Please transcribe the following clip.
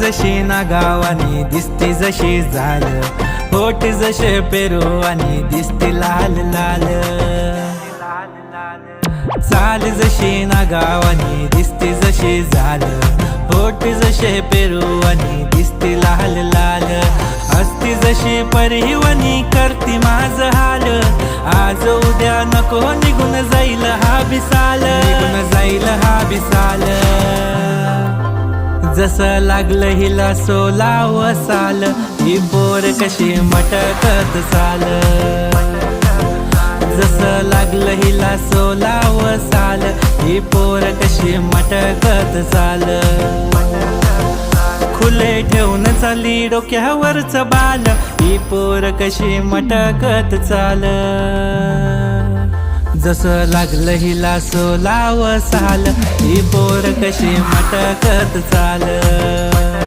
जशी नागावानी दिसती जशी झाल, होठ जसे पेरू आणि दिसती लाल लाल। चाल जशी नागावानी दिसती जशी झाल, होठ जसे पेरू आणि दिसती लाल लाल। हसती जशी परिवनी करती माझ हाल, आज उद्या नको निघून जाईल हा बिसाल, निघून जाईल हा बिसाल। जसं लागलं हिला 16 साल, ही पोर कशी मटकत चाल। जसं लागलं हिला 16 साल, ही पोर कशी मटकत चाल। खुले ठेवून चाली डोक्यावरच बाल, ही पोर कशी मटकत चाल। जसं लागलं हिला 16 साल, ही पोर कशी मटकत चाल।